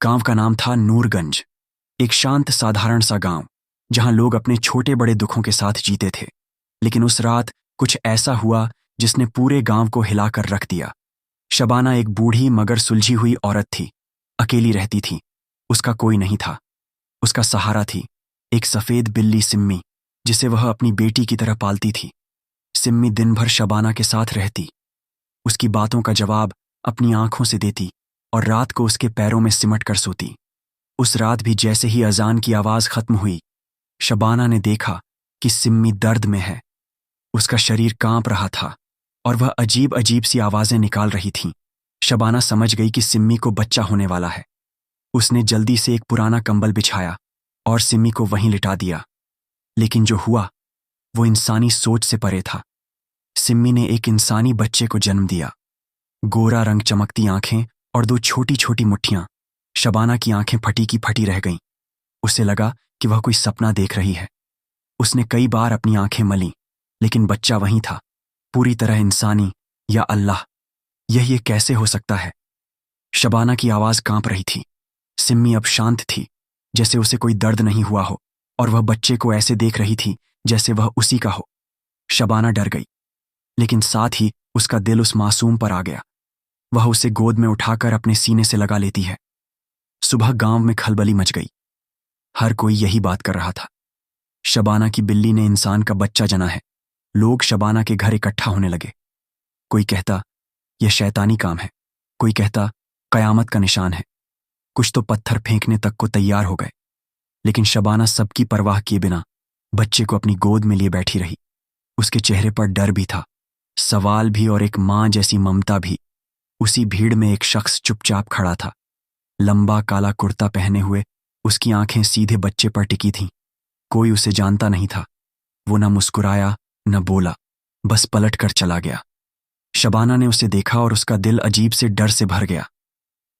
गांव का नाम था नूरगंज। एक शांत साधारण सा गांव जहां लोग अपने छोटे बड़े दुखों के साथ जीते थे। लेकिन उस रात कुछ ऐसा हुआ जिसने पूरे गांव को हिलाकर रख दिया। शबाना एक बूढ़ी मगर सुलझी हुई औरत थी। अकेली रहती थी। उसका कोई नहीं था। उसका सहारा थी एक सफेद बिल्ली सिम्मी, जिसे वह अपनी बेटी की तरह पालती थी। सिम्मी दिन भर शबाना के साथ रहती, उसकी बातों का जवाब अपनी आंखों से देती और रात को उसके पैरों में सिमट कर सोती। उस रात भी जैसे ही अजान की आवाज खत्म हुई, शबाना ने देखा कि सिम्मी दर्द में है। उसका शरीर कांप रहा था और वह अजीब अजीब सी आवाजें निकाल रही थी। शबाना समझ गई कि सिम्मी को बच्चा होने वाला है। उसने जल्दी से एक पुराना कंबल बिछाया और सिम्मी को वहीं लिटा दिया। लेकिन जो हुआ वो इंसानी सोच से परे था। सिम्मी ने एक इंसानी बच्चे को जन्म दिया। गोरा रंग, चमकती आंखें और दो छोटी छोटी मुट्ठियां। शबाना की आंखें फटी की फटी रह गईं। उसे लगा कि वह कोई सपना देख रही है। उसने कई बार अपनी आंखें मलीं, लेकिन बच्चा वहीं था, पूरी तरह इंसानी। या अल्लाह, यह कैसे हो सकता है? शबाना की आवाज कांप रही थी। सिम्मी अब शांत थी, जैसे उसे कोई दर्द नहीं हुआ हो, और वह बच्चे को ऐसे देख रही थी जैसे वह उसी का हो। शबाना डर गई, लेकिन साथ ही उसका दिल उस मासूम पर आ गया। वह उसे गोद में उठाकर अपने सीने से लगा लेती है। सुबह गांव में खलबली मच गई। हर कोई यही बात कर रहा था, शबाना की बिल्ली ने इंसान का बच्चा जना है। लोग शबाना के घर इकट्ठा होने लगे। कोई कहता यह शैतानी काम है, कोई कहता कयामत का निशान है। कुछ तो पत्थर फेंकने तक को तैयार हो गए। लेकिन शबाना सबकी परवाह किए बिना बच्चे को अपनी गोद में लिए बैठी रही। उसके चेहरे पर डर भी था, सवाल भी, और एक मां जैसी ममता भी। उसी भीड़ में एक शख्स चुपचाप खड़ा था, लंबा काला कुर्ता पहने हुए। उसकी आंखें सीधे बच्चे पर टिकी थीं। कोई उसे जानता नहीं था। वो न मुस्कुराया न बोला, बस पलट कर चला गया। शबाना ने उसे देखा और उसका दिल अजीब से डर से भर गया।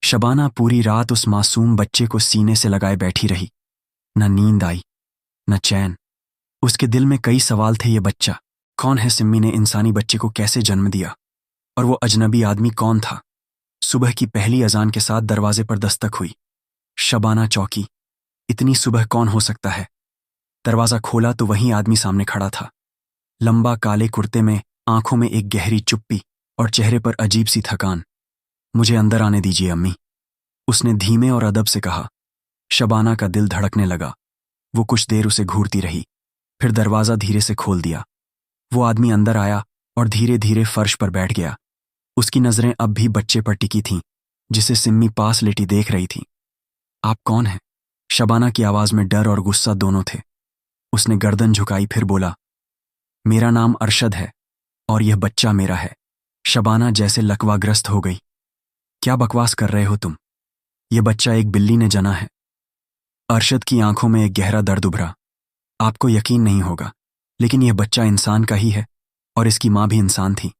शबाना पूरी रात उस मासूम बच्चे को सीने से लगाए बैठी रही। न नींद आई न चैन। उसके दिल में कई सवाल थे। ये बच्चा कौन है? सिम्मी ने इंसानी बच्चे को कैसे जन्म दिया? और वो अजनबी आदमी कौन था? सुबह की पहली अजान के साथ दरवाजे पर दस्तक हुई। शबाना चौंकी। इतनी सुबह कौन हो सकता है? दरवाजा खोला तो वही आदमी सामने खड़ा था, लंबा काले कुर्ते में, आंखों में एक गहरी चुप्पी और चेहरे पर अजीब सी थकान। मुझे अंदर आने दीजिए अम्मी, उसने धीमे और अदब से कहा। शबाना का दिल धड़कने लगा। वो कुछ देर उसे घूरती रही, फिर दरवाजा धीरे से खोल दिया। वो आदमी अंदर आया और धीरे धीरे फर्श पर बैठ गया। उसकी नजरें अब भी बच्चे पर टिकी थीं, जिसे सिम्मी पास लेटी देख रही थी। आप कौन हैं? शबाना की आवाज में डर और गुस्सा दोनों थे। उसने गर्दन झुकाई, फिर बोला, मेरा नाम अरशद है और यह बच्चा मेरा है। शबाना जैसे लकवाग्रस्त हो गई। क्या बकवास कर रहे हो तुम? यह बच्चा एक बिल्ली ने जना है। अरशद की आंखों में एक गहरा दर्द उभरा। आपको यकीन नहीं होगा, लेकिन यह बच्चा इंसान का ही है और इसकी मां भी इंसान थी।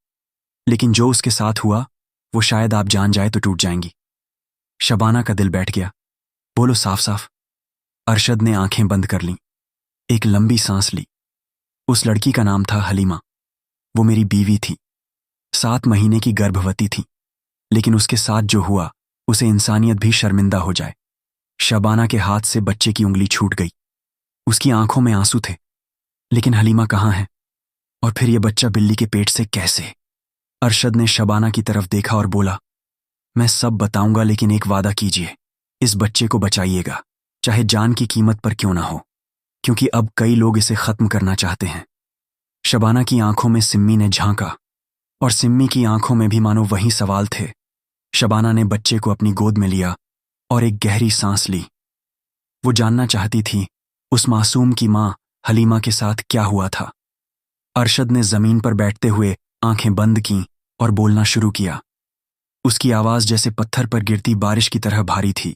लेकिन जो उसके साथ हुआ वो शायद आप जान जाए तो टूट जाएंगी। शबाना का दिल बैठ गया। बोलो साफ साफ। अरशद ने आंखें बंद कर लीं, एक लंबी सांस ली। उस लड़की का नाम था हलीमा। वो मेरी बीवी थी, 7 महीने की गर्भवती थी। लेकिन उसके साथ जो हुआ, उसे इंसानियत भी शर्मिंदा हो जाए। शबाना के हाथ से बच्चे की उंगली छूट गई। उसकी आंखों में आंसू थे। लेकिन हलीमा कहाँ है? और फिर यह बच्चा बिल्ली के पेट से कैसे? अरशद ने शबाना की तरफ देखा और बोला, मैं सब बताऊंगा, लेकिन एक वादा कीजिए, इस बच्चे को बचाइएगा, चाहे जान की कीमत पर क्यों ना हो, क्योंकि अब कई लोग इसे खत्म करना चाहते हैं। शबाना की आंखों में सिम्मी ने झांका और सिम्मी की आंखों में भी मानो वही सवाल थे। शबाना ने बच्चे को अपनी गोद में लिया और एक गहरी सांस ली। वो जानना चाहती थी उस मासूम की मां हलीमा के साथ क्या हुआ था। अरशद ने जमीन पर बैठते हुए आंखें बंद कीं और बोलना शुरू किया। उसकी आवाज जैसे पत्थर पर गिरती बारिश की तरह भारी थी।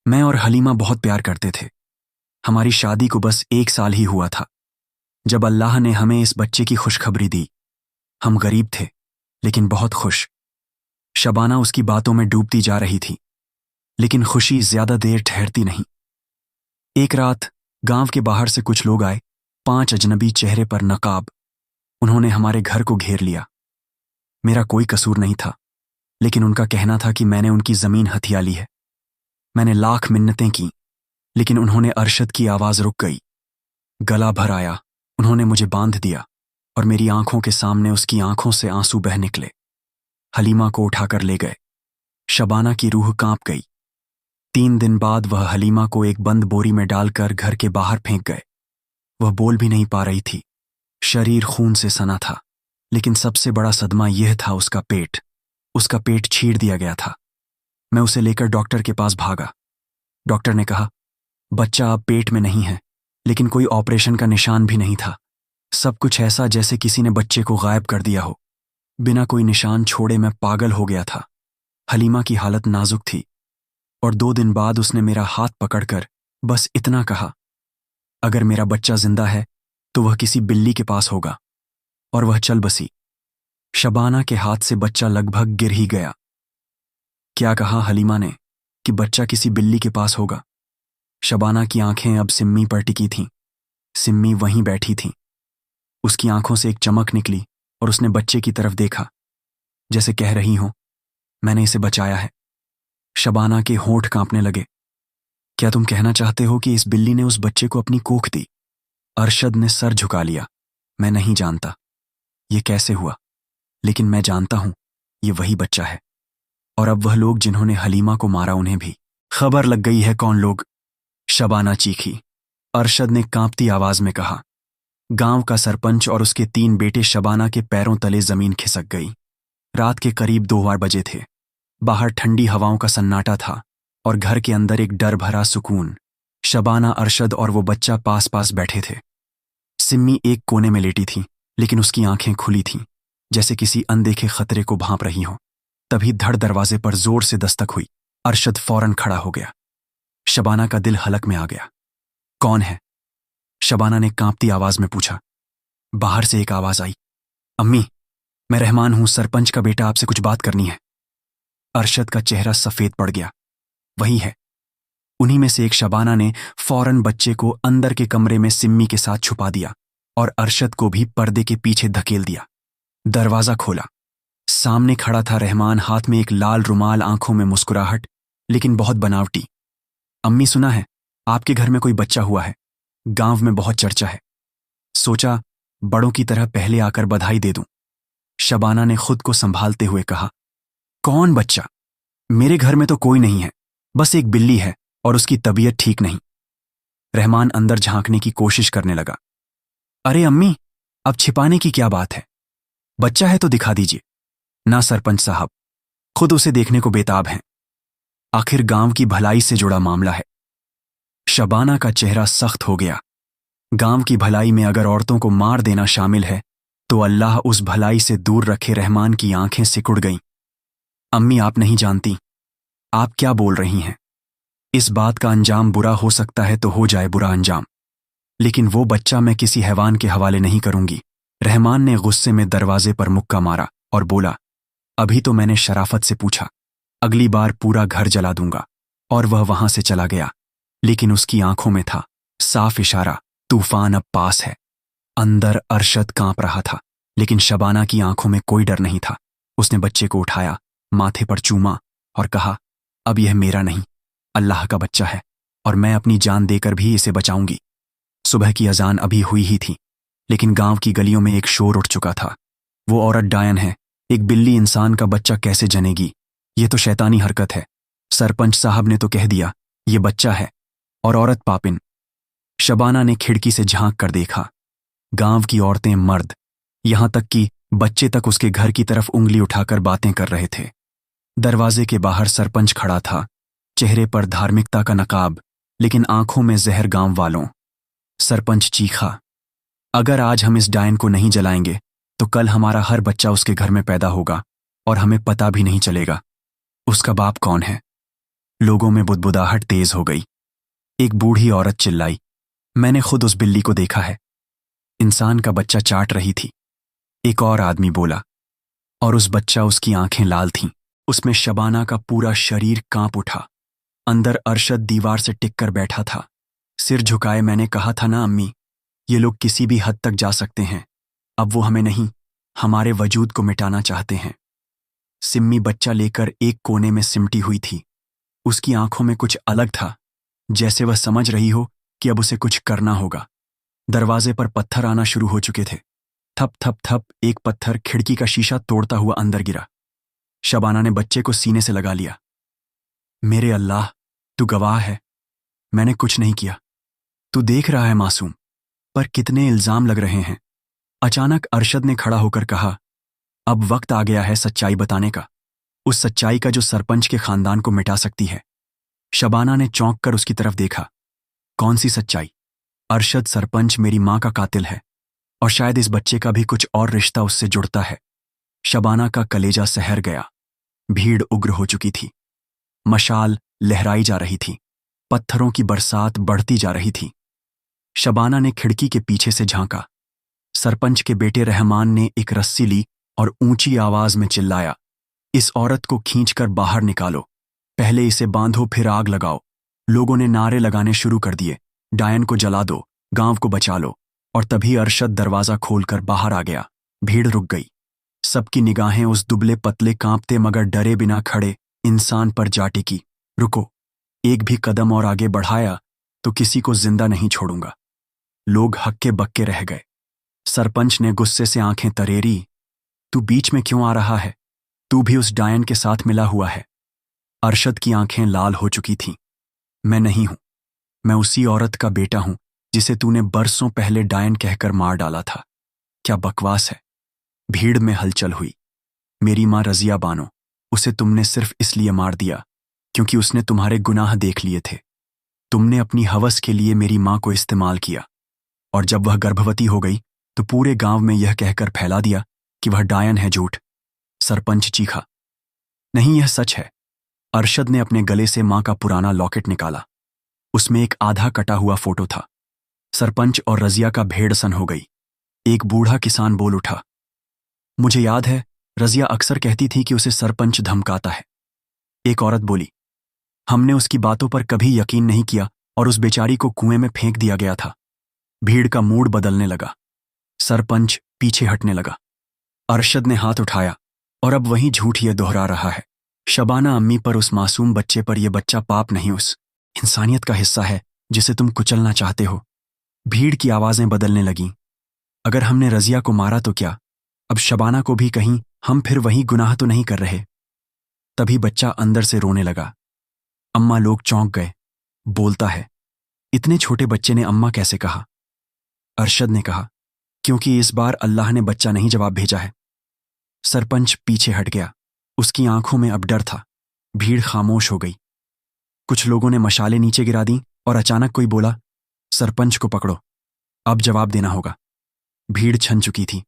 मैं और हलीमा बहुत प्यार करते थे। हमारी शादी को बस 1 साल ही हुआ था जब अल्लाह ने हमें इस बच्चे की खुशखबरी दी। हम गरीब थे, लेकिन बहुत खुश। शबाना उसकी बातों में डूबती जा रही थी, लेकिन खुशी ज्यादा देर ठहरती नहीं। एक रात गांव के बाहर से कुछ लोग आए, 5 अजनबी, चेहरे पर नकाब। उन्होंने हमारे घर को घेर लिया। मेरा कोई कसूर नहीं था, लेकिन उनका कहना था कि मैंने उनकी जमीन हथिया ली है। मैंने लाख मिन्नतें की, लेकिन उन्होंने अरशद की आवाज़ रुक गई। गला भर आया, उन्होंने मुझे बांध दिया और मेरी आंखों के सामने उसकी आंखों से आंसू बह निकले। हलीमा को उठाकर ले गए। शबाना की रूह कांप गई। 3 दिन बाद वह हलीमा को एक बंद बोरी में डालकर घर के बाहर फेंक गए। वह बोल भी नहीं पा रही थी। शरीर खून से सना था, लेकिन सबसे बड़ा सदमा यह था उसका पेट। उसका पेट छीड़ दिया गया था। मैं उसे लेकर डॉक्टर के पास भागा। डॉक्टर ने कहा, बच्चा अब पेट में नहीं है, लेकिन कोई ऑपरेशन का निशान भी नहीं था। सब कुछ ऐसा जैसे किसी ने बच्चे को गायब कर दिया हो। बिना कोई निशान छोड़े मैं पागल हो गया था। हलीमा की हालत नाजुक थी और 2 दिन बाद उसने मेरा हाथ पकड़कर बस इतना कहा, अगर मेरा बच्चा जिंदा है तो वह किसी बिल्ली के पास होगा। और वह चल बसी। शबाना के हाथ से बच्चा लगभग गिर ही गया। क्या कहा हलीमा ने कि बच्चा किसी बिल्ली के पास होगा? शबाना की आंखें अब सिम्मी पर टिकी थीं। सिम्मी वहीं बैठी थी। उसकी आंखों से एक चमक निकली और उसने बच्चे की तरफ देखा, जैसे कह रही हो, मैंने इसे बचाया है। शबाना के होंठ कांपने लगे। क्या तुम कहना चाहते हो कि इस बिल्ली ने उस बच्चे को अपनी कोख दी? अरशद ने सर झुका लिया। मैं नहीं जानता ये कैसे हुआ, लेकिन मैं जानता हूं ये वही बच्चा है। और अब वह लोग जिन्होंने हलीमा को मारा, उन्हें भी खबर लग गई है कौन लोग। शबाना चीखी। अरशद ने कांपती आवाज में कहा। गांव का सरपंच और उसके 3 बेटे शबाना के पैरों तले जमीन खिसक गई। रात के करीब 2 बजे थे। बाहर ठंडी हवाओं का सन्नाटा था और घर के अंदर एक डर भरा सुकून। शबाना, अरशद और वो बच्चा पास पास बैठे थे। सिम्मी एक कोने में लेटी थी, लेकिन उसकी आंखें खुली थीं, जैसे किसी अनदेखे खतरे को भांप रही हो। तभी धड़ दरवाजे पर जोर से दस्तक हुई। अरशद फौरन खड़ा हो गया। शबाना का दिल हलक में आ गया। कौन है? शबाना ने कांपती आवाज में पूछा। बाहर से एक आवाज आई, अम्मी, मैं रहमान हूं, सरपंच का बेटा, आपसे कुछ बात करनी है। अरशद का चेहरा सफेद पड़ गया। वही है। उन्हीं में से एक शबाना ने फौरन बच्चे को अंदर के कमरे में सिम्मी के साथ छुपा दिया और अरशद को भी पर्दे के पीछे धकेल दिया। दरवाजा खोला। सामने खड़ा था रहमान, हाथ में एक लाल रुमाल, आंखों में मुस्कुराहट, लेकिन बहुत बनावटी। अम्मी, सुना है आपके घर में कोई बच्चा हुआ है। गांव में बहुत चर्चा है। सोचा बड़ों की तरह पहले आकर बधाई दे दूं। शबाना ने खुद को संभालते हुए कहा, कौन बच्चा? मेरे घर में तो कोई नहीं है, बस एक बिल्ली है और उसकी तबीयत ठीक नहीं। रहमान अंदर झांकने की कोशिश करने लगा। अरे अम्मी, अब छिपाने की क्या बात है? बच्चा है तो दिखा दीजिए। ना सरपंच साहब, खुद उसे देखने को बेताब हैं। आखिर गांव की भलाई से जुड़ा मामला है। शबाना का चेहरा सख्त हो गया। गांव की भलाई में अगर औरतों को मार देना शामिल है तो अल्लाह उस भलाई से दूर रखे। रहमान की आंखें सिकुड़ गईं। अम्मी, आप नहीं जानती, आप क्या बोल रही हैं? इस बात का अंजाम बुरा हो सकता है तो हो जाए बुरा अंजाम, लेकिन वो बच्चा मैं किसी हैवान के हवाले नहीं करूंगी। रहमान ने गुस्से में दरवाजे पर मुक्का मारा और बोला, अभी तो मैंने शराफत से पूछा, अगली बार पूरा घर जला दूंगा। और वह वहां से चला गया, लेकिन उसकी आंखों में था साफ इशारा, तूफान अब पास है। अंदर अरशद कांप रहा था, लेकिन शबाना की आंखों में कोई डर नहीं था। उसने बच्चे को उठाया, माथे पर चूमा और कहा, अब यह मेरा नहीं, अल्लाह का बच्चा है और मैं अपनी जान देकर भी इसे बचाऊंगी। सुबह की अजान अभी हुई ही थी, लेकिन गांव की गलियों में एक शोर उठ चुका था। वो औरत डायन है, एक बिल्ली इंसान का बच्चा कैसे जनेगी? ये तो शैतानी हरकत है। सरपंच साहब ने तो कह दिया ये बच्चा है, और औरत पापिन। शबाना ने खिड़की से झांक कर देखा। गांव की औरतें, मर्द, यहां तक कि बच्चे तक उसके घर की तरफ उंगली उठाकर बातें कर रहे थे। दरवाजे के बाहर सरपंच खड़ा था, चेहरे पर धार्मिकता का नकाब, लेकिन आंखों में जहर गांव वालों। सरपंच चीखा, अगर आज हम इस डायन को नहीं जलाएंगे तो कल हमारा हर बच्चा उसके घर में पैदा होगा और हमें पता भी नहीं चलेगा उसका बाप कौन है। लोगों में बुदबुदाहट तेज हो गई। एक बूढ़ी औरत चिल्लाई, मैंने खुद उस बिल्ली को देखा है, इंसान का बच्चा चाट रही थी। एक और आदमी बोला, और उस बच्चा, उसकी आंखें लाल थीं। उसमें शबाना का पूरा शरीर कांप उठा। अंदर अरशद दीवार से टिक कर बैठा था, सिर झुकाए। मैंने कहा था ना अम्मी, ये लोग किसी भी हद तक जा सकते हैं। अब वो हमें नहीं, हमारे वजूद को मिटाना चाहते हैं। सिम्मी बच्चा लेकर एक कोने में सिमटी हुई थी। उसकी आंखों में कुछ अलग था, जैसे वह समझ रही हो कि अब उसे कुछ करना होगा। दरवाजे पर पत्थर आना शुरू हो चुके थे। थप थप थप एक पत्थर खिड़की का शीशा तोड़ता हुआ अंदर गिरा। शबाना ने बच्चे को सीने से लगा लिया। मेरे अल्लाह, तू गवाह है, मैंने कुछ नहीं किया। तू देख रहा है मासूम, पर कितने इल्जाम लग रहे हैं। अचानक अरशद ने खड़ा होकर कहा, अब वक्त आ गया है सच्चाई बताने का, उस सच्चाई का जो सरपंच के खानदान को मिटा सकती है। शबाना ने चौंक कर उसकी तरफ देखा। कौन सी सच्चाई? अरशद, सरपंच मेरी मां का कातिल है, और शायद इस बच्चे का भी कुछ और रिश्ता उससे जुड़ता है। शबाना का कलेजा सहर गया। भीड़ उग्र हो चुकी थी। मशाल लहराई जा रही थी। पत्थरों की बरसात बढ़ती जा रही थी। शबाना ने खिड़की के पीछे से झांका। सरपंच के बेटे रहमान ने एक रस्सी ली और ऊंची आवाज में चिल्लाया, इस औरत को खींचकर बाहर निकालो, पहले इसे बांधो फिर आग लगाओ। लोगों ने नारे लगाने शुरू कर दिए, डायन को जला दो, गांव को बचा लो। और तभी अरशद दरवाजा खोलकर बाहर आ गया। भीड़ रुक गई। सबकी निगाहें उस दुबले पतले कांपते मगर डरे बिना खड़े इंसान पर जा टिकी। रुको, एक भी कदम और आगे बढ़ाया तो किसी को जिंदा नहीं छोड़ूंगा। लोग हक्के बक्के रह गए। सरपंच ने गुस्से से आंखें तरेरी, तू बीच में क्यों आ रहा है? तू भी उस डायन के साथ मिला हुआ है। अरशद की आंखें लाल हो चुकी थीं। मैं नहीं हूं, मैं उसी औरत का बेटा हूं जिसे तूने बरसों पहले डायन कहकर मार डाला था। क्या बकवास है। भीड़ में हलचल हुई। मेरी मां रजिया बानो, उसे तुमने सिर्फ इसलिए मार दिया क्योंकि उसने तुम्हारे गुनाह देख लिए थे। तुमने अपनी हवस के लिए मेरी मां को इस्तेमाल किया, और जब वह गर्भवती हो गई तो पूरे गांव में यह कहकर फैला दिया कि वह डायन है। झूठ। सरपंच चीखा। नहीं, यह सच है। अरशद ने अपने गले से मां का पुराना लॉकेट निकाला। उसमें एक आधा कटा हुआ फोटो था। सरपंच और रजिया का भेड़ सन हो गई। एक बूढ़ा किसान बोल उठा, मुझे याद है, रजिया अक्सर कहती थी कि उसे सरपंच धमकाता है। एक औरत बोली, हमने उसकी बातों पर कभी यकीन नहीं किया और उस बेचारी को कुएं में फेंक दिया गया था। भीड़ का मूड बदलने लगा। सरपंच पीछे हटने लगा। अरशद ने हाथ उठाया, और अब वही झूठ ये दोहरा रहा है। शबाना अम्मी पर, उस मासूम बच्चे पर, यह बच्चा पाप नहीं, उस इंसानियत का हिस्सा है जिसे तुम कुचलना चाहते हो। भीड़ की आवाजें बदलने लगीं। अगर हमने रजिया को मारा तो क्या, अब शबाना को भी कहीं हम फिर वही गुनाह तो नहीं कर रहे? तभी बच्चा अंदर से रोने लगा। अम्मा, लोग चौंक गए। बोलता है, इतने छोटे बच्चे ने अम्मा कैसे कहा? अरशद ने कहा, क्योंकि इस बार अल्लाह ने बच्चा नहीं जवाब भेजा है। सरपंच पीछे हट गया। उसकी आंखों में अब डर था। भीड़ खामोश हो गई। कुछ लोगों ने मशालें नीचे गिरा दी और अचानक कोई बोला, सरपंच को पकड़ो, अब जवाब देना होगा। भीड़ छन चुकी थी।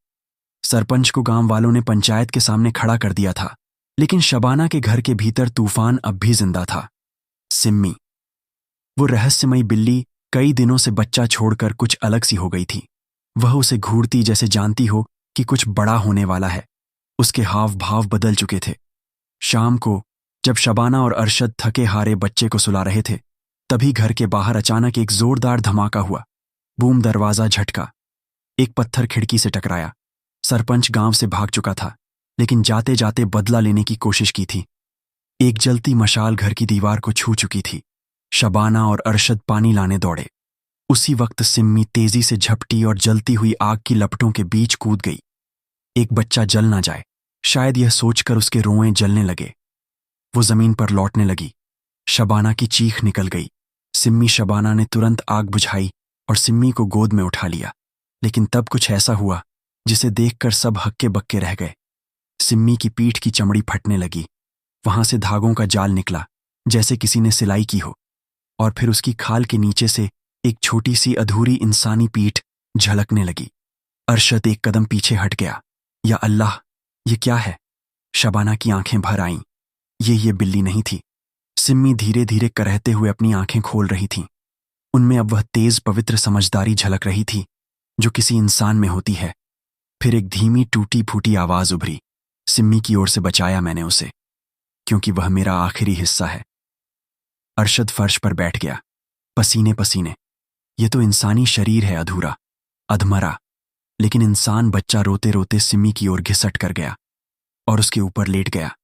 सरपंच को गांव वालों ने पंचायत के सामने खड़ा कर दिया था, लेकिन शबाना के घर के भीतर तूफान अब भी जिंदा था। सिम्मी, वो रहस्यमयी बिल्ली, कई दिनों से बच्चा छोड़कर कुछ अलग सी हो गई थी। वह उसे घूरती जैसे जानती हो कि कुछ बड़ा होने वाला है। उसके हाव भाव बदल चुके थे। शाम को जब शबाना और अरशद थके हारे बच्चे को सुला रहे थे, तभी घर के बाहर अचानक एक जोरदार धमाका हुआ। बूम, दरवाजा झटका। एक पत्थर खिड़की से टकराया। सरपंच गांव से भाग चुका था, लेकिन जाते जाते बदला लेने की कोशिश की थी। एक जलती मशाल घर की दीवार को छू चुकी थी। शबाना और अरशद पानी लाने दौड़े। उसी वक्त सिम्मी तेजी से झपटी और जलती हुई आग की लपटों के बीच कूद गई। एक बच्चा जल ना जाए, शायद यह सोचकर उसके रोएं जलने लगे। वो जमीन पर लौटने लगी। शबाना की चीख निकल गई। सिम्मी शबाना ने तुरंत आग बुझाई और सिम्मी को गोद में उठा लिया। लेकिन तब कुछ ऐसा हुआ जिसे देखकर सब हक्के बक्के रह गए। सिम्मी की पीठ की चमड़ी फटने लगी। वहां से धागों का जाल निकला, जैसे किसी ने सिलाई की हो, और फिर उसकी खाल के नीचे से एक छोटी सी अधूरी इंसानी पीठ झलकने लगी। अरशद एक कदम पीछे हट गया। या अल्लाह, ये क्या है? शबाना की आंखें भर आईं। ये बिल्ली नहीं थी। सिम्मी धीरे धीरे करहते हुए अपनी आंखें खोल रही थी। उनमें अब वह तेज पवित्र समझदारी झलक रही थी जो किसी इंसान में होती है। फिर एक धीमी टूटी फूटी आवाज उभरी, सिम्मी की ओर से बचाया मैंने उसे, क्योंकि वह मेरा आखिरी हिस्सा है। अरशद फर्श पर बैठ गया, पसीने पसीने। ये तो इंसानी शरीर है, अधूरा, अधमरा। लेकिन इंसान बच्चा रोते रोते सिम्मी की ओर घिसट कर गया और उसके ऊपर लेट गया।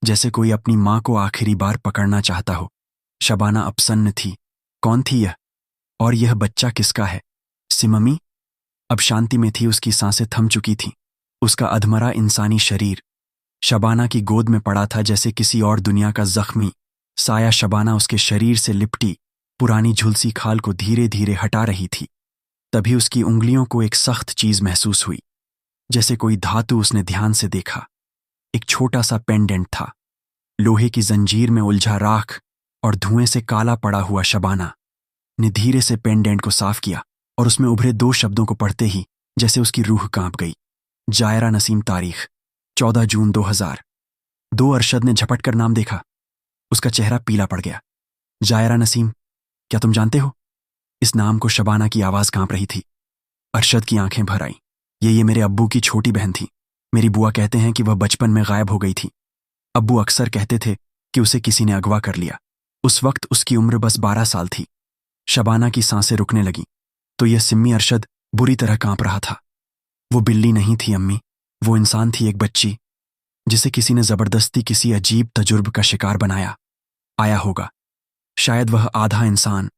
जैसे कोई अपनी माँ को आखिरी बार पकड़ना चाहता हो। शबाना अपसन्न थी। कौन थी यह? और यह बच्चा किसका है? सिममी? अब शांति में थी, उसकी सांसें थम चुकी थीं। उसका अधमरा इंसानी शरीर शबाना की गोद में पड़ा था, जैसे किसी और दुनिया का जख्मी साया शबाना उसके शरीर से लिपटी पुरानी झुलसी खाल को धीरे धीरे हटा रही थी। तभी उसकी उंगलियों को एक सख्त चीज महसूस हुई, जैसे कोई धातु। उसने ध्यान से देखा। एक छोटा सा पेंडेंट था, लोहे की जंजीर में उलझा राख और धुएं से काला पड़ा हुआ। शबाना ने धीरे से पेंडेंट को साफ किया और उसमें उभरे 2 शब्दों को पढ़ते ही जैसे उसकी रूह कांप गई। जायरा नसीम, तारीख 14 जून 2000। 2 अरशद ने झपट कर नाम देखा। उसका चेहरा पीला पड़ गया। जायरा नसीम, क्या तुम जानते हो? इस नाम को शबाना की आवाज कांप रही थी। अरशद की आंखें भर आईं। ये मेरे अब्बू की छोटी बहन थी। मेरी बुआ कहते हैं कि वह बचपन में गायब हो गई थी। अब्बू अक्सर कहते थे कि उसे किसी ने अगवा कर लिया। उस वक्त उसकी उम्र बस 12 साल थी। शबाना की सांसें रुकने लगी। तो यह सिम्मी अरशद बुरी तरह कांप रहा था। वो बिल्ली नहीं थी अम्मी, वो इंसान थी, एक बच्ची जिसे किसी ने जबरदस्ती किसी अजीब तजुर्ब का शिकार बनाया आया होगा। शायद वह आधा इंसान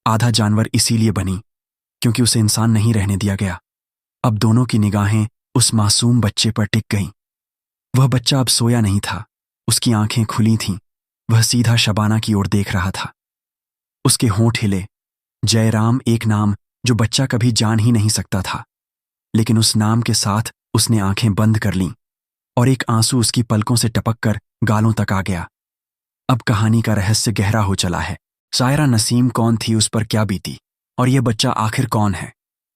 आधा जानवर इसीलिए बनी क्योंकि उसे इंसान नहीं रहने दिया गया। अब दोनों की निगाहें उस मासूम बच्चे पर टिक गईं। वह बच्चा अब सोया नहीं था, उसकी आंखें खुली थीं। वह सीधा शबाना की ओर देख रहा था। उसके होंठ हिले। जयराम, एक नाम जो बच्चा कभी जान ही नहीं सकता था। लेकिन उस नाम के साथ उसने आंखें बंद कर लीं और एक आंसू उसकी पलकों से टपककर गालों तक आ गया। अब कहानी का रहस्य गहरा हो चला है। जायरा नसीम कौन थी, उस पर क्या बीती, और यह बच्चा आखिर कौन है?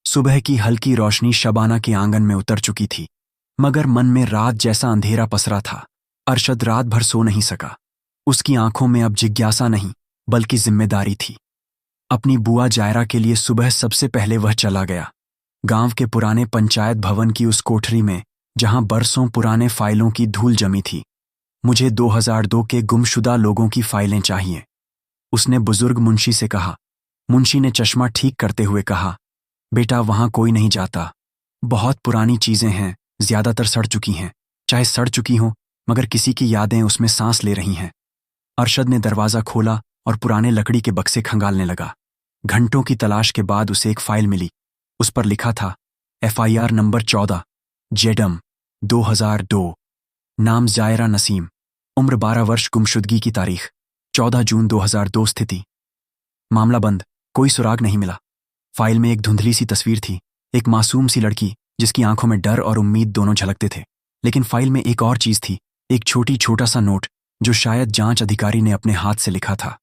सुबह की हल्की रोशनी शबाना के आंगन में उतर चुकी थी, मगर मन में रात जैसा अंधेरा पसरा था। अरशद रात भर सो नहीं सका। उसकी आंखों में अब जिज्ञासा नहीं बल्कि जिम्मेदारी थी। अपनी बुआ जायरा के लिए सुबह सबसे पहले वह चला गया, गांव के पुराने पंचायत भवन की उस कोठरी में जहां बरसों पुराने फाइलों की धूल जमी थी। मुझे 2002 के गुमशुदा लोगों की फाइलें चाहिए, उसने बुजुर्ग मुंशी से कहा। मुंशी ने चश्मा ठीक करते हुए कहा, बेटा वहां कोई नहीं जाता। बहुत पुरानी चीजें हैं, ज्यादातर सड़ चुकी हैं। चाहे सड़ चुकी हों, मगर किसी की यादें उसमें सांस ले रही हैं। अरशद ने दरवाजा खोला और पुराने लकड़ी के बक्से खंगालने लगा। घंटों की तलाश के बाद उसे एक फाइल मिली। उस पर लिखा था FIR नंबर 14, जेडम 2002, नाम जायरा नसीम, उम्र 12 वर्ष, गुमशुदगी की तारीख 14 जून 2002, स्थिति मामला बंद। कोई सुराग नहीं मिला। फाइल में एक धुंधली सी तस्वीर थी, एक मासूम सी लड़की जिसकी आंखों में डर और उम्मीद दोनों झलकते थे। लेकिन फाइल में एक और चीज थी, एक छोटा सा नोट जो शायद जांच अधिकारी ने अपने हाथ से लिखा था।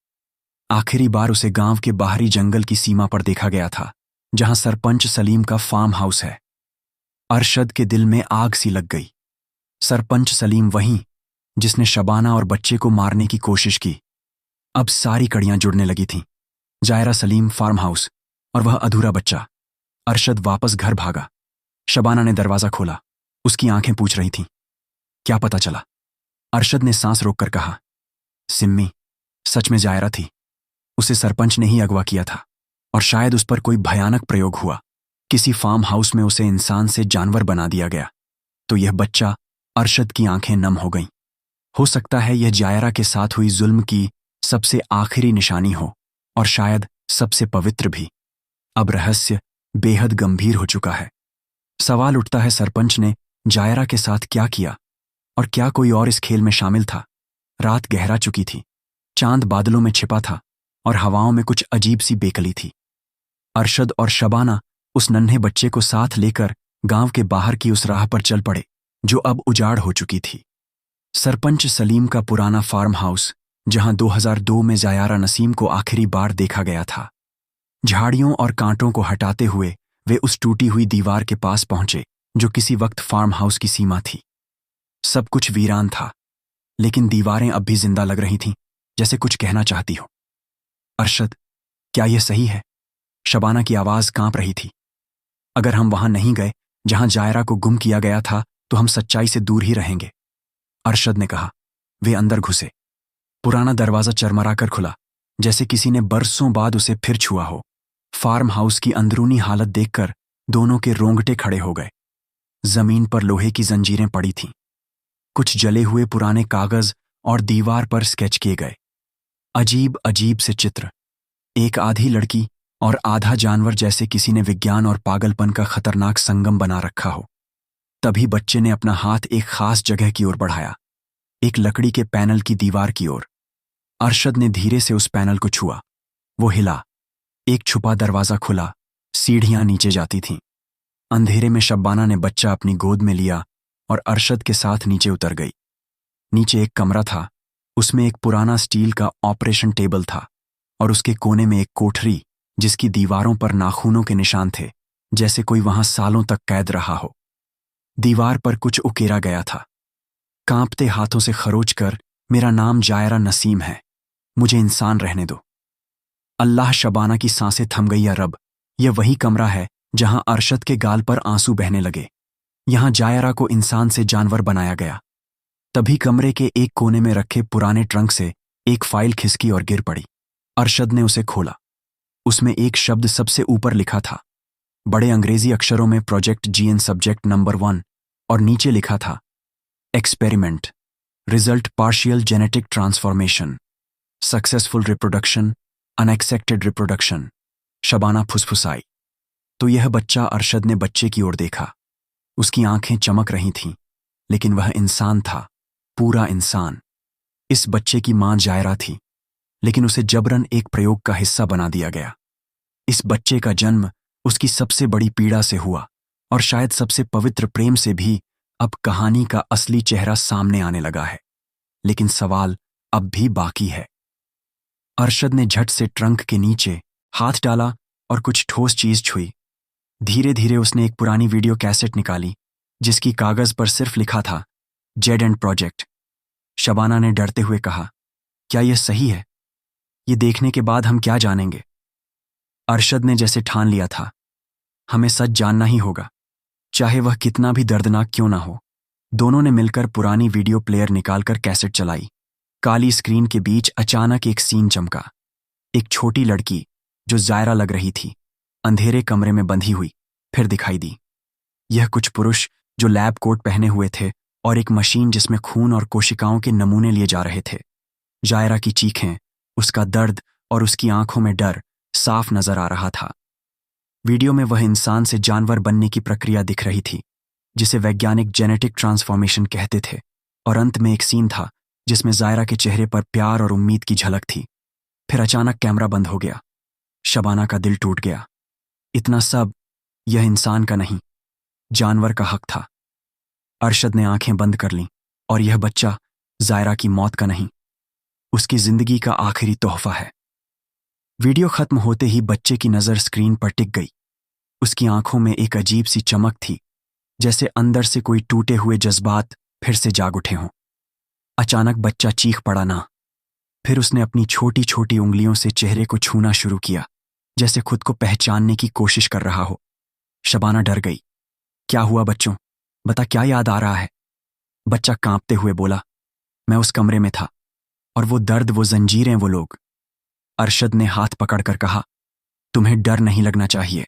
आखिरी बार उसे गांव के बाहरी जंगल की सीमा पर देखा गया था, जहां सरपंच सलीम का फार्म हाउस है। अरशद के दिल में आग सी लग गई। सरपंच सलीम, वहीं जिसने शबाना और बच्चे को मारने की कोशिश की। अब सारी कड़ियां जुड़ने लगी थीं। जायरा, सलीम, फार्म हाउस और वह अधूरा बच्चा। अरशद वापस घर भागा। शबाना ने दरवाजा खोला। उसकी आंखें पूछ रही थीं, क्या पता चला? अरशद ने सांस रोककर कहा, सिम्मी, सच में जायरा थी। उसे सरपंच ने ही अगवा किया था और शायद उस पर कोई भयानक प्रयोग हुआ। किसी फार्म हाउस में उसे इंसान से जानवर बना दिया गया। तो यह बच्चा, अरशद की आंखें नम हो गईं। हो सकता है यह जायरा के साथ हुई जुल्म की सबसे आखिरी निशानी हो, और शायद सबसे पवित्र भी। अब रहस्य बेहद गंभीर हो चुका है। सवाल उठता है, सरपंच ने जायरा के साथ क्या किया, और क्या कोई और इस खेल में शामिल था? रात गहरा चुकी थी, चांद बादलों में छिपा था और हवाओं में कुछ अजीब सी बेकली थी। अरशद और शबाना उस नन्हे बच्चे को साथ लेकर गांव के बाहर की उस राह पर चल पड़े जो अब उजाड़ हो चुकी थी। सरपंच सलीम का पुराना फार्म हाउस, जहां 2002 में जायरा नसीम को आखिरी बार देखा गया था। झाड़ियों और कांटों को हटाते हुए वे उस टूटी हुई दीवार के पास पहुंचे जो किसी वक्त फार्म हाउस की सीमा थी। सब कुछ वीरान था, लेकिन दीवारें अब भी जिंदा लग रही थीं, जैसे कुछ कहना चाहती हो। अरशद, क्या यह सही है? शबाना की आवाज कांप रही थी। अगर हम वहां नहीं गए जहां जायरा को गुम किया गया था, तो हम सच्चाई से दूर ही रहेंगे, अरशद ने कहा। वे अंदर घुसे। पुराना दरवाजा चरमराकर खुला, जैसे किसी ने बरसों बाद उसे फिर छुआ हो। फार्म हाउस की अंदरूनी हालत देखकर दोनों के रोंगटे खड़े हो गए। जमीन पर लोहे की जंजीरें पड़ी थीं। कुछ जले हुए पुराने कागज और दीवार पर स्केच किए गए अजीब अजीब से चित्र। एक आधी लड़की और आधा जानवर, जैसे किसी ने विज्ञान और पागलपन का खतरनाक संगम बना रखा हो। तभी बच्चे ने अपना हाथ एक खास जगह की ओर बढ़ाया, एक लकड़ी के पैनल की दीवार की ओर। अरशद ने धीरे से उस पैनल को छुआ। वो हिला, एक छुपा दरवाजा खुला, सीढ़ियां नीचे जाती थीं। अंधेरे में शब्बाना ने बच्चा अपनी गोद में लिया और अरशद के साथ नीचे उतर गई। नीचे एक कमरा था, उसमें एक पुराना स्टील का ऑपरेशन टेबल था और उसके कोने में एक कोठरी जिसकी दीवारों पर नाखूनों के निशान थे, जैसे कोई वहां सालों तक कैद रहा हो। दीवार पर कुछ उकेरा गया था, कांपते हाथों से खरोच कर, मेरा नाम जायरा नसीम है, मुझे इंसान रहने दो। अल्लाह! शबाना की सांसें थम गई। या रब, यह वही कमरा है जहां अरशद के गाल पर आंसू बहने लगे। यहां जायरा को इंसान से जानवर बनाया गया। तभी कमरे के एक कोने में रखे पुराने ट्रंक से एक फाइल खिसकी और गिर पड़ी। अरशद ने उसे खोला। उसमें एक शब्द सबसे ऊपर लिखा था, बड़े अंग्रेजी अक्षरों में, प्रोजेक्ट GN सब्जेक्ट नंबर 1, और नीचे लिखा था, experiment, result partial genetic transformation, successful reproduction, unexpected reproduction. Shabana फुसफुसाई। तो यह बच्चा। अरशद ने बच्चे की ओर देखा। उसकी आंखें चमक रही थीं, लेकिन वह इंसान था, पूरा इंसान। इस बच्चे की मां जायरा थी, लेकिन उसे जबरन एक प्रयोग का हिस्सा बना दिया गया। इस बच्चे का जन्म उसकी सबसे बड़ी पीड़ा से हुआ, और शायद सबसे पवित्र प्रेम से भी। अब कहानी का असली चेहरा सामने आने लगा है, लेकिन सवाल अब भी बाकी है। अरशद ने झट से ट्रंक के नीचे हाथ डाला और कुछ ठोस चीज छुई। धीरे धीरे उसने एक पुरानी वीडियो कैसेट निकाली, जिसकी कागज पर सिर्फ लिखा था, जेड एंड प्रोजेक्ट। शबाना ने डरते हुए कहा, क्या यह सही है? ये देखने के बाद हम क्या जानेंगे? अरशद ने जैसे ठान लिया था, हमें सच जानना ही होगा, चाहे वह कितना भी दर्दनाक क्यों ना हो। दोनों ने मिलकर पुरानी वीडियो प्लेयर निकालकर कैसेट चलाई। काली स्क्रीन के बीच अचानक एक सीन चमका। एक छोटी लड़की, जो जायरा लग रही थी, अंधेरे कमरे में बंधी हुई, फिर दिखाई दी। यह कुछ पुरुष जो लैब कोट पहने हुए थे और एक मशीन जिसमें खून और कोशिकाओं के नमूने लिए जा रहे थे। जायरा की चीखें, उसका दर्द और उसकी आंखों में डर साफ नजर आ रहा था। वीडियो में वह इंसान से जानवर बनने की प्रक्रिया दिख रही थी, जिसे वैज्ञानिक जेनेटिक ट्रांसफॉर्मेशन कहते थे। और अंत में एक सीन था जिसमें जायरा के चेहरे पर प्यार और उम्मीद की झलक थी। फिर अचानक कैमरा बंद हो गया। शबाना का दिल टूट गया। इतना सब यह इंसान का नहीं, जानवर का हक था। अरशद ने आंखें बंद कर लीं, और यह बच्चा जायरा की मौत का नहीं, उसकी जिंदगी का आखिरी तोहफा है। वीडियो खत्म होते ही बच्चे की नजर स्क्रीन पर टिक गई। उसकी आंखों में एक अजीब सी चमक थी, जैसे अंदर से कोई टूटे हुए जज्बात फिर से जाग उठे हों। अचानक बच्चा चीख पड़ा ना। फिर उसने अपनी छोटी छोटी उंगलियों से चेहरे को छूना शुरू किया, जैसे खुद को पहचानने की कोशिश कर रहा हो। शबाना डर गई। क्या हुआ बच्चों? बता, क्या याद आ रहा है? बच्चा कांपते हुए बोला, मैं उस कमरे में था, और वो दर्द, वो जंजीरें, वो लोग। अरशद ने हाथ पकड़कर कहा, तुम्हें डर नहीं लगना चाहिए,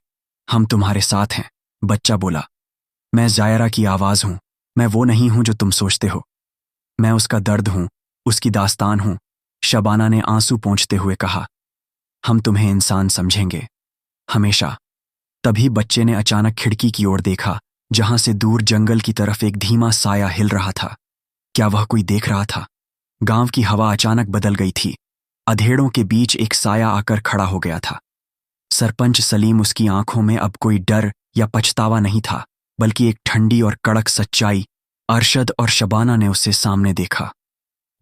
हम तुम्हारे साथ हैं। बच्चा बोला, मैं जायरा की आवाज हूं, मैं वो नहीं हूं जो तुम सोचते हो। मैं उसका दर्द हूं, उसकी दास्तान हूं। शबाना ने आंसू पोंछते हुए कहा, हम तुम्हें इंसान समझेंगे, हमेशा। तभी बच्चे ने अचानक खिड़की की ओर देखा, जहां से दूर जंगल की तरफ एक धीमा साया हिल रहा था। क्या वह कोई देख रहा था? गांव की हवा अचानक बदल गई थी। अधेड़ों के बीच एक साया आकर खड़ा हो गया था। सरपंच सलीम। उसकी आंखों में अब कोई डर या पछतावा नहीं था, बल्कि एक ठंडी और कड़क सच्चाई। अरशद और शबाना ने उसे सामने देखा।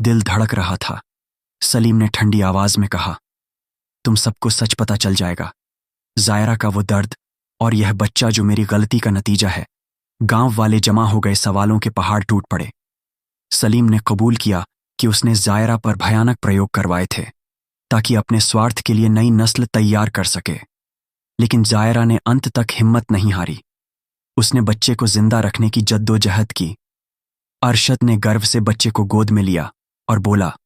दिल धड़क रहा था। सलीम ने ठंडी आवाज में कहा, तुम सबको सच पता चल जाएगा। जायरा का वो दर्द और यह बच्चा जो मेरी गलती का नतीजा है। गांव वाले जमा हो गए, सवालों के पहाड़ टूट पड़े। सलीम ने कबूल किया कि उसने जायरा पर भयानक प्रयोग करवाए थे, ताकि अपने स्वार्थ के लिए नई नस्ल तैयार कर सके। लेकिन जायरा ने अंत तक हिम्मत नहीं हारी। उसने बच्चे को जिंदा रखने की जद्दोजहद की। अरशद ने गर्व से बच्चे को गोद में लिया और बोला,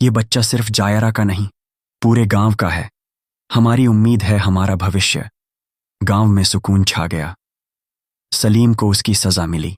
ये बच्चा सिर्फ जायरा का नहीं, पूरे गांव का है। हमारी उम्मीद है, हमारा भविष्य। गांव में सुकून छा गया। सलीम को उसकी सजा मिली।